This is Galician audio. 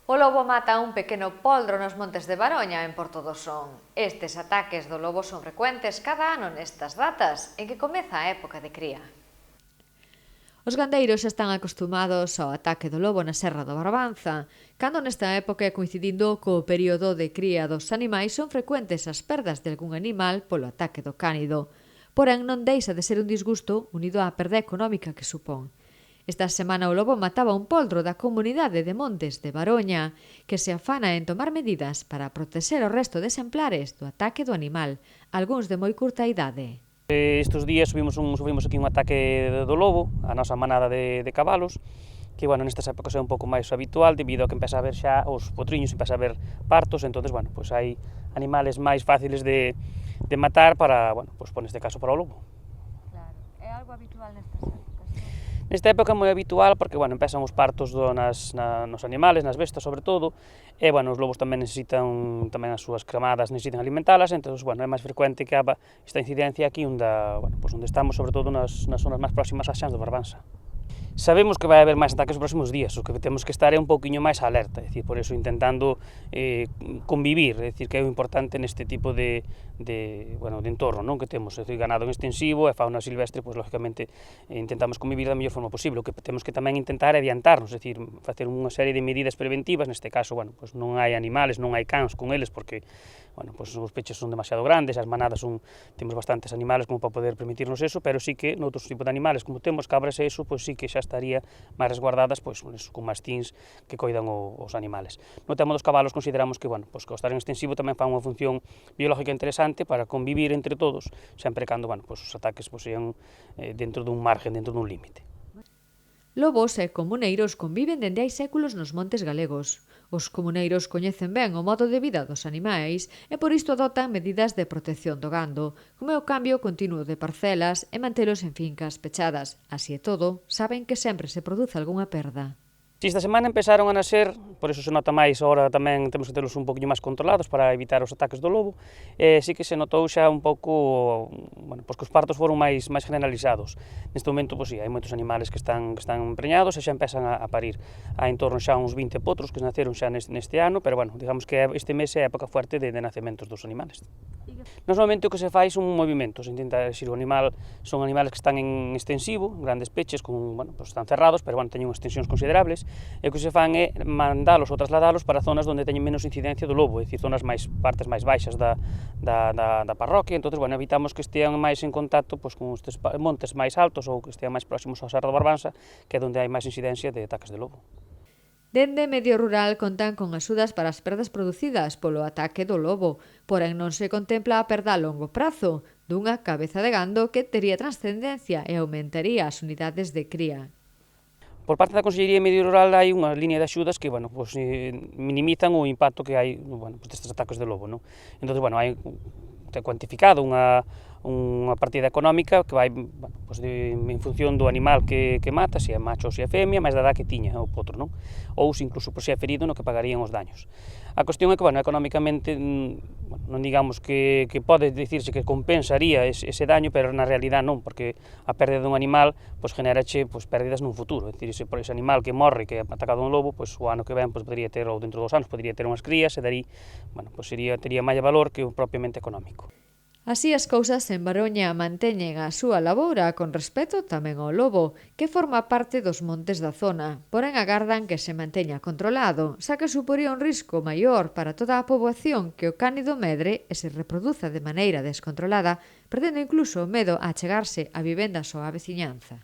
O lobo mata a un pequeno poldro nos montes de Baroña, en Porto do Son. Estes ataques do lobo son frecuentes cada ano nestas datas, en que comeza a época de cría. Os gandeiros están acostumados ao ataque do lobo na Serra do Barbanza, cando nesta época, coincidindo co período de cría dos animais, son frecuentes as perdas de algún animal polo ataque do cánido. Porén, non deixa de ser un disgusto unido á perda económica que supón. Esta semana o lobo mataba un poldro da comunidade de Montes de Baroña, que se afana en tomar medidas para protexer o resto de exemplares do ataque do animal, algúns de moi curta idade. Estes días sufrimos aquí un ataque do lobo, a nosa manada de cabalos, que, nestas épocas é un pouco máis habitual, debido a que empeza a haber xa os potriños, empeza a haber partos, entonces, hai animales máis fáciles de matar para, neste caso, para o lobo. Claro, é algo habitual nestas épocas. Nesta época é moi habitual porque, empezan os partos nos animales, nas bestas sobre todo, e, os lobos tamén necesitan, tamén as súas cremadas necesitan alimentalas, entón, é máis frecuente que haxa esta incidencia aquí onde estamos, sobre todo nas zonas máis próximas ás xans do Barbanza. Sabemos que vai haber máis ataques os próximos días, o que temos que estar é un pouquiño máis alerta, por eso intentando convivir, que é o importante neste tipo de entorno que temos, ganado en extensivo e fauna silvestre, lógicamente intentamos convivir da mellor forma posible. O que temos que tamén intentar é adiantarnos, facer unha serie de medidas preventivas, neste caso, non hai animales, non hai cans con eles, porque os peches son demasiado grandes, as manadas temos bastantes animales como para poder permitirnos eso, pero sí que noutros tipos de animales, como temos cabras e eso, sí que xa estaría máis resguardadas con mastíns que coidan os animales. No tema dos cabalos consideramos que, que ao estar en extensivo tamén fan unha función biológica interesante para convivir entre todos, sempre cando, os ataques sean dentro dun margen, dentro dun límite. Lobos e comuneiros conviven dende hai séculos nos montes galegos. Os comuneiros coñecen ben o modo de vida dos animais e por isto adotan medidas de protección do gando, como é o cambio continuo de parcelas e mantelos en fincas pechadas. Así e todo, saben que sempre se produce algunha perda. Esta semana empezaron a nacer, por eso se nota máis, agora tamén temos que telos un poquinho máis controlados para evitar os ataques do lobo, e sí que se notou xa un pouco, que os partos foron máis generalizados. Neste momento, sí, hai moitos animales que están preñados e xa empezan a parir. Hai en torno xa uns 20 potros que naceron xa neste ano, pero, digamos que este mes é a época fuerte de nacementos dos animales. Normalmente o que se fai son movimentos, son animales que están en extensivo, grandes peches, están cerrados, pero teñen extensións considerables, e o que se fan é mandalos ou trasladalos para zonas onde teñen menos incidencia do lobo, é dicir, partes máis baixas da parroquia, entón, evitamos que estean máis en contacto con estes montes máis altos ou que estean máis próximos ao Serra do Barbanza, que é onde hai máis incidencia de ataques de lobo. Dende Medio Rural contan con axudas para as perdas producidas polo ataque do lobo, porén non se contempla a perda a longo prazo dunha cabeza de gando que tería trascendencia e aumentaría as unidades de cría. Por parte da Consellería de Medio Rural hai unha línea de axudas que minimizan o impacto que hai destes ataques de lobo. Entón, hai cuantificado unha partida económica que vai en función do animal que mata, se é macho ou se é femia, máis da edad que tiña o potro, ou se incluso por se é ferido no que pagarían os daños. A cuestión é que, económicamente, non digamos que pode dicirse que compensaría ese daño, pero na realidad non, porque a pérdida dun animal generache pérdidas nun futuro. É dicir, ese animal que morre, que é atacado un lobo, o ano que ven podería ter, ou dentro dos anos, podería ter unhas crías, e daí tería máis valor que o propiamente económico. Así as cousas en Baroña manteñen a súa lavoura con respecto tamén ao lobo, que forma parte dos montes da zona, porén agardan que se manteña controlado, xa que suporía un risco maior para toda a poboación que o cánido medre e se reproduza de maneira descontrolada, perdendo incluso o medo a achegarse a vivendas ou a veciñanza.